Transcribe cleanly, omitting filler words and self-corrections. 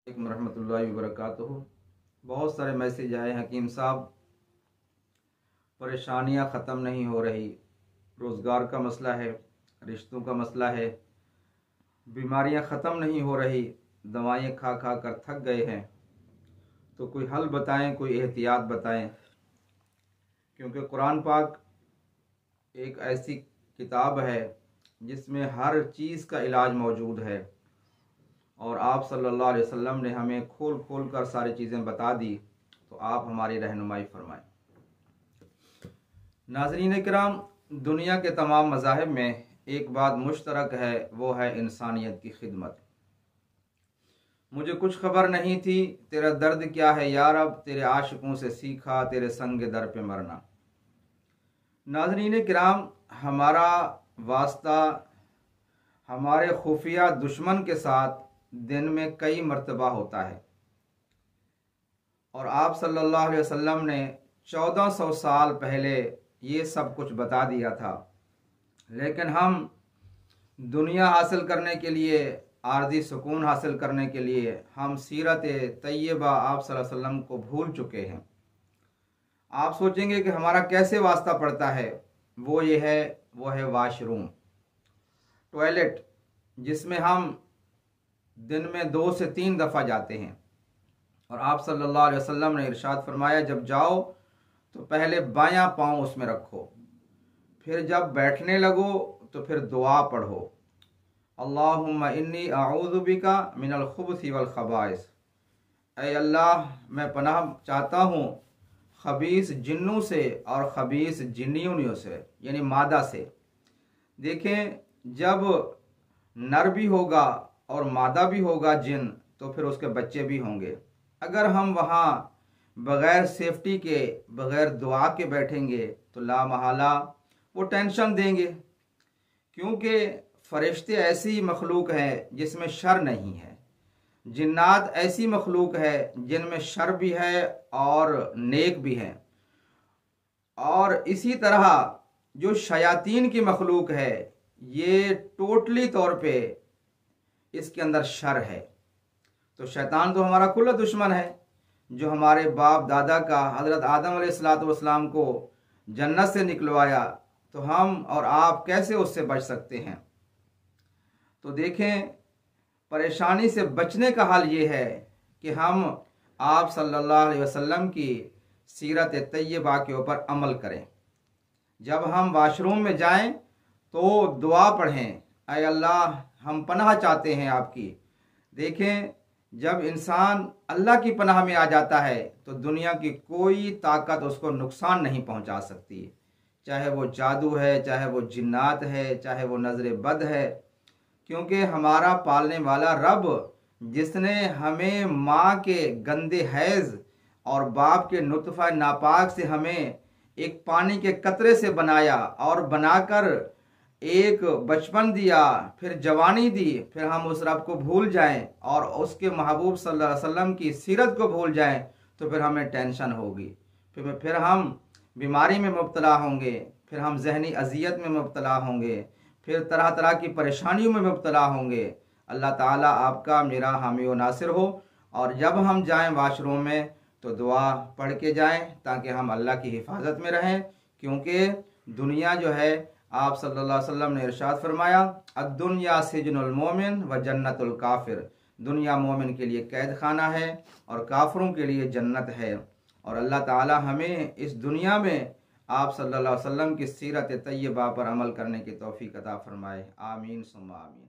रहमतुल्लाहि व बरकातुहू। बहुत सारे मैसेज आए हकीम साहब, परेशानियां ख़त्म नहीं हो रही, रोज़गार का मसला है, रिश्तों का मसला है, बीमारियां ख़त्म नहीं हो रही, दवाएं खा खा कर थक गए हैं, तो कोई हल बताएं, कोई एहतियात बताएं। क्योंकि कुरान पाक एक ऐसी किताब है जिसमें हर चीज़ का इलाज मौजूद है और आप सल्लल्लाहु अलैहि वसल्लम ने हमें खोल खोल कर सारी चीज़ें बता दी, तो आप हमारी रहनुमाई फरमाएं। नाज़रीन किराम, दुनिया के तमाम मज़ाहिब में एक बात मुश्तरक है, वो है इंसानियत की खिदमत। मुझे कुछ खबर नहीं थी, तेरा दर्द क्या है या रब, तेरे आशिकों से सीखा, तेरे संग दर पे मरना। नाज़रीन किराम, हमारा वास्ता हमारे खुफिया दुश्मन के साथ दिन में कई मर्तबा होता है और आप सल्लल्लाहु अलैहि वसल्लम ने 1400 साल पहले ये सब कुछ बता दिया था। लेकिन हम दुनिया हासिल करने के लिए, आर्दी सुकून हासिल करने के लिए हम सीरत तैयबा आप सल्लल्लाहु अलैहि वसल्लम को भूल चुके हैं। आप सोचेंगे कि हमारा कैसे वास्ता पड़ता है। वो है वाशरूम, टॉयलेट, जिसमें हम दिन में 2 से 3 दफ़ा जाते हैं। और आप सल्लल्लाहु अलैहि वसल्लम ने इरशाद फरमाया, जब जाओ तो पहले बायां पाँव उसमें रखो, फिर जब बैठने लगो तो फिर दुआ पढ़ो, अल्लाहुम्मा इन्नी अऊज़ु बिका मिनल खुबसी वल खबाइस। ऐ अल्लाह, मैं पनाह चाहता हूँ खबीस जिन्नों से और खबीस जिन्नियों से, यानी मादा से। देखें, जब नर भी होगा और मादा भी होगा जिन, तो फिर उसके बच्चे भी होंगे। अगर हम वहाँ बग़ैर सेफ्टी के, बग़ैर दुआ के बैठेंगे तो ला महला वो टेंशन देंगे, क्योंकि फरिश्ते ऐसी मखलूक है जिसमें शर नहीं है, जिन्नात ऐसी मखलूक है जिनमें शर भी है और नेक भी है, और इसी तरह जो शयातीन की मखलूक है ये टोटली तौर पे इसके अंदर शर है। तो शैतान तो हमारा खुला दुश्मन है, जो हमारे बाप दादा का हज़रत आदम अलैहिस्सलाम को जन्नत से निकलवाया, तो हम और आप कैसे उससे बच सकते हैं। तो देखें, परेशानी से बचने का हल ये है कि हम आप सल्लल्लाहु अलैहि वसल्लम की सीरत तैयबा के ऊपर अमल करें। जब हम वाशरूम में जाएं तो दुआ पढ़ें, ऐ अल्लाह, हम पनाह चाहते हैं आपकी। देखें, जब इंसान अल्लाह की पनाह में आ जाता है तो दुनिया की कोई ताकत उसको नुकसान नहीं पहुंचा सकती, चाहे वो जादू है, चाहे वो जिन्नात है, चाहे वो नज़र बद है। क्योंकि हमारा पालने वाला रब, जिसने हमें माँ के गंदे हैज़ और बाप के नुतफ़ा नापाक से हमें एक पानी के कतरे से बनाया और बनाकर एक बचपन दिया, फिर जवानी दी, फिर हम उस रब को भूल जाएं और उसके महबूब सल्लल्लाहु अलैहि वसल्लम की सीरत को भूल जाएं, तो फिर हमें टेंशन होगी, फिर हम बीमारी में मुब्तला होंगे, फिर हम जहनी अजियत में मुब्तला होंगे, फिर तरह तरह की परेशानियों में मुब्तला होंगे। अल्लाह ताला आपका मेरा हामी व नासिर हो। और जब हम जाएं वाशरूम में तो दुआ पढ़ के जाएं, ताकि हम अल्लाह की हिफाजत में रहें। क्योंकि दुनिया जो है, आप सल्लल्लाहु अलैहि वसल्लम ने इरशाद फरमाया, अद्दुनिया सिजनुल मोमिन व जन्नतुल काफिर। दुनिया मोमिन के लिए कैद खाना है और काफिरों के लिए जन्नत है। और अल्लाह ताला हमें इस दुनिया में आप सल्लल्लाहु अलैहि वसल्लम की सीरत तैयबा पर अमल करने की तौफीक अता फरमाए। आमीन सुम्मा आमीन।